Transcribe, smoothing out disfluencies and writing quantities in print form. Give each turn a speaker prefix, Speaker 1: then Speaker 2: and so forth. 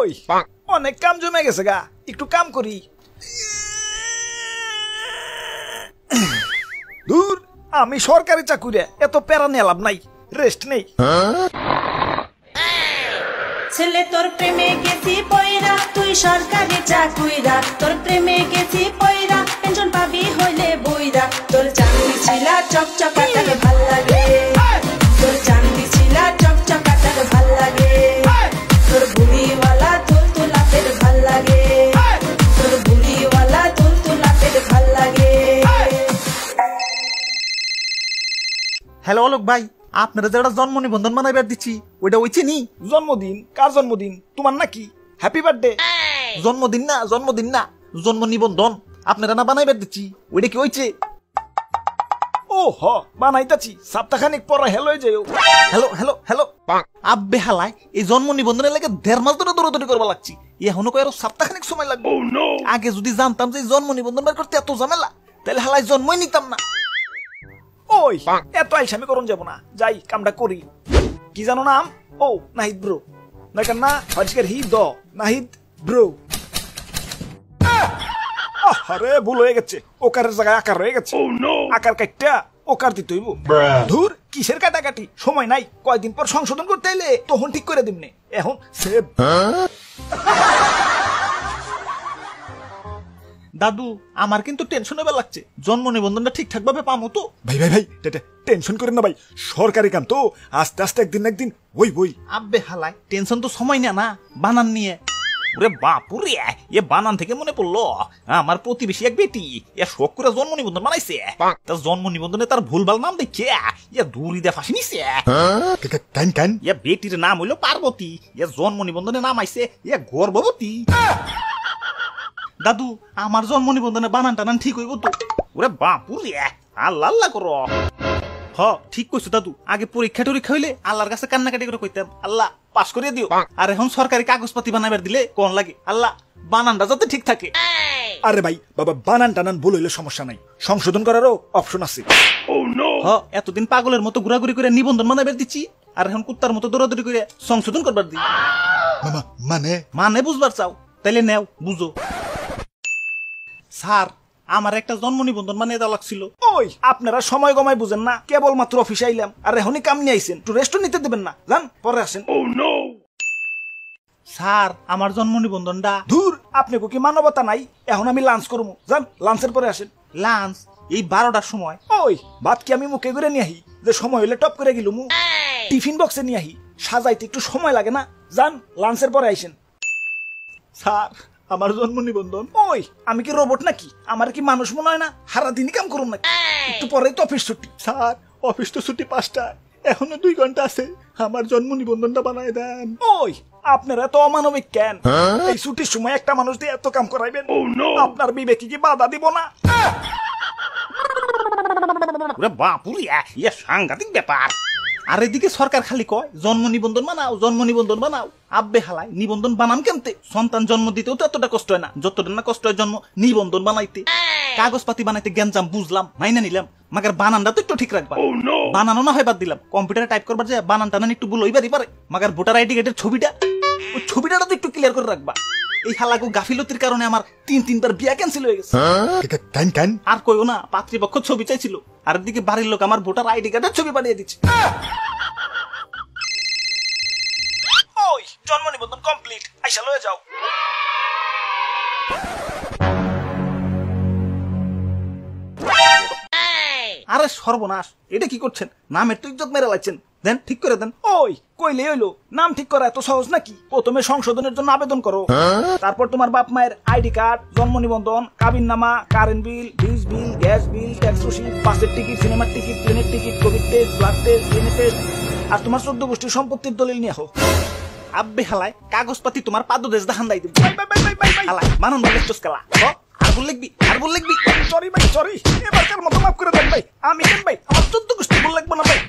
Speaker 1: ওই অনেক কাম জমে গেছে গা, একটু কাম করি। দূর, আমি সরকারি চাকুরে এত প্যারা নিয়ে লাভ নাই, রেস্ট নেই।
Speaker 2: ছেলে তোর প্রেমে গেছি পয়রা, তুই সরকারি চাকুইরা। তোর প্রেমে গেছি পয়রা, পেনশন পাবি হইলে বইরা। তোর চাকরি ছিলা চকচকাটাকে ভাল লাগে, তোর চাকরি ছিলা চকচকাটাকে ভাল লাগে। তোর বুড়িওয়ালা তুলতুলাপের ভাল লাগে, তোর বুড়িওয়ালা তুলতুলাপের ভাল লাগে।
Speaker 3: হ্যালো অলোক ভাই, আপনারা যারা জন্ম নিবন্ধন বানাইবার দিচ্ছি ওইটা ওইছে নি?
Speaker 1: জন্মদিন? কার জন্মদিন? তোমার নাকি? Happy birthday.
Speaker 3: জন্মদিন না, জন্মদিন না, জন্ম নিবন্ধন আপনারা না বানাইবার দিচ্ছি, ওইটা কি হইছে?
Speaker 1: ও হ, বানাইতাছি, সপ্তাহখানিক পর হেলো যাও।
Speaker 3: হ্যালো হ্যালো হ্যালো আব্বে হালাই, এই জন্ম নিবন্ধনের লাগে 1.5 মাস ধরে দৌড়াদৌড়ি করবা লাগছি, এখনো কয় আরো সপ্তাহখানিক সময় লাগবে। আগে যদি জানতাম যে জন্ম নিবন্ধন বের করতে এত ঝামেলা, তাহলে হালাই জন্মই নিতাম না।
Speaker 1: ওই এত আইসামি করুন যাব না, যাই কামটা করি। কি জানো নাম? ও নাহিদ ব্রো, না আজকের হি দ নাহিদ ব্রো। আরে ভুল হয়ে গেছে, ওকারের জায়গায় আকার হয়ে গেছে। আকার কাটটা ওকার দিতে হইব। ধুর, কিসের কাটাকাটি, সময় নাই, কয়দিন পর সংশোধন করতে এলে তখন ঠিক করে দিমনে। এখন সেভ।
Speaker 3: দাদু, আমার কিন্তু টেনশন হয়ে লাগছে, জন্ম নিবন্ধনটা ঠিকঠাক ভাবে পামো তো?
Speaker 1: ভাই ভাই ভাই, টেনশন করেন না ভাই, সরকারি কাম তো, আস্তে আস্তে একদিন না একদিন ওই বই।
Speaker 3: আব্বে হালাই, টেনশন তো সময় না, বানান নিয়ে। ওরে বাপুরে, এ বানান থেকে মনে পড়লো, আমার প্রতিবেশী এক বেটি এ শখ করে জন্ম নিবন্ধন বানাইছে। তার জন্ম নিবন্ধনে তার ভুলভাল নাম দেখে এ দূরি দিয়ে ফাঁসি নিছে। এ বেটির নাম হইলো পার্বতী, এ জন্ম নিবন্ধনে নাম আইছে এ গর্ভবতী। দাদু, আমার জন্ম নিবন্ধনে বানান টানান ঠিক হইব তো? ওরে বাপুরে, আল্লাহ আল্লাহ করো। হ, ঠিক কইছো দাদু, আগে পরীক্ষা টরীক্ষা হইলে আল্লাহর কাছে কান্নাকাটি করে কইতাম, আল্লাহ পাস করিয়ে দিও। আর এখন সরকারি কাগজপাতি বানাইবার দিলে কোন লাগে, আল্লাহ বানানটা যাতে ঠিক থাকে।
Speaker 1: আরে ভাই বাবা, বানান টানান ভুল হইলে সমস্যা নাই, সংশোধন করারও অপশন আছে।
Speaker 3: হ, এতদিন পাগলের মতো ঘোরাঘুরি করে নিবন্ধন বানাইবার দিচ্ছি, আর এখন কুত্তার মতো দৌড়াদৌড়ি করে সংশোধন করবার দিই। মানে বুঝবার চাও? তাইলে নেও, বুঝো। স্যার, আমার একটা জন্ম নিবন্ধন বানিয়ে দেওয়া লাগছিল।
Speaker 1: ওই আপনারা সময় গমাই বুঝেন না, কেবল মাত্র অফিসে আইলাম, আর এখনই কাম নিয়ে আইছেন, একটু রেস্ট নিতে দেবেন না? যান, পরে আসেন।
Speaker 3: স্যার, আমার জন্ম নিবন্ধনটা।
Speaker 1: ধুর, আপনি কি মানবতা নাই? এখন আমি লাঞ্চ করবো, যান লাঞ্চের পরে আসেন।
Speaker 3: লাঞ্চ এই 12টার সময়?
Speaker 1: ওই ভাত কি আমি মুখে করে নিয়ে আহি, যে সময় হইলে টপ করে গেলুম? টিফিন বক্সে নিয়ে আহি, সাজাইতে একটু সময় লাগে না? যান, লাঞ্চের পরে আইসেন।
Speaker 3: স্যার, আমার জন্ম নিবন্ধন।
Speaker 1: ওই আমি কি রোবট নাকি? আমার কি মানুষ মনে হয় না? সারা দিনই কাম করুন নাকি? একটু পরেই তো অফিস ছুটি।
Speaker 3: স্যার, অফিস তো ছুটি 5টায়, এখনো 2 ঘন্টা আছে, আমার জন্ম নিবন্ধনটা বানায় দেন।
Speaker 1: ওই আপনারা তো অমানবিক কেন? এই ছুটির সময় একটা মানুষ দিয়ে এত কাম করাইবেন? আপনার বিবেকে কি বাধা দিব না?
Speaker 3: ওরে বাপুরে, ইয়া সাংঘাতিক ব্যাপার। আর এদিকে সরকার খালি কয় জন্ম নিবন্ধন বানাও, জন্ম নিবন্ধন বানাও। আব্বে হালাই, নিবন্ধন বানাম কেমতে? সন্তান জন্ম দিতেও তো এতটা কষ্ট হয় না যতটা না কষ্ট হয় জন্ম নিবন্ধন বানাইতে। কাগজপাতি বানাইতে জ্ঞানজাম বুঝলাম, মাইনা নিলাম, মাগার বানানটা তো একটু ঠিক রাখবা। বানানো না হয় বাদ দিলাম, কম্পিউটারে টাইপ করবার যায় বানান টানান একটু ভুল হইবারই পারে, মাগার ভোটার আইডি কার্ডের ছবিটা, ওই ছবিটা তো একটু ক্লিয়ার করে রাখবা। এই হালাকু গাফিলতির কারণে আমার 3-3বার বিয়া ক্যান্সেল হয়ে গেছে। আর কইও না, পাত্রীপক্ষ ছবি চাইছিল, আর এদিকে বাড়ির লোক আমার ভোটার আইডি কার্ডের ছবি পাঠিয়ে দিচ্ছে।
Speaker 1: ওই জন্ম নিবন্ধন কমপ্লিট, আইসা লয়ে যাও।
Speaker 3: আরে সর্বনাশ, এটা কি করছেন? নামের তো ইজ্জত মেরে লাগছেন, দেন ঠিক করে দেন।
Speaker 1: ওই কইলে হইলো, নাম ঠিক করা এত সহজ নাকি? প্রথমে সংশোধনের জন্য আবেদন করো, তারপর তোমার বাপ মায়ের আইডি কার্ড, জন্ম নিবন্ধন, কাবিননামা, current bill, dish bill, gas bill, tax রসিদ, বাসের টিকিট, সিনেমার টিকিট, প্লেনের ticket, covid test, blood test, DNA test, আর তোমার 14 গোষ্ঠীর সম্পত্তির দলিল নিয়ে আহো।
Speaker 3: আব্বে হালাই, কাগজপাতি তোমার পাদদেশ দাহান দাই দিব। হালাই মানুন বলে চসকালা, আর বল লিখবি, আর বল লিখবি।
Speaker 1: সরি ভাই, সরি, এবারকার মতো মাফ করে দেন ভাই। আমি কেন ভাই, আমার 14 গোষ্ঠী বল লাগবে না ভাই।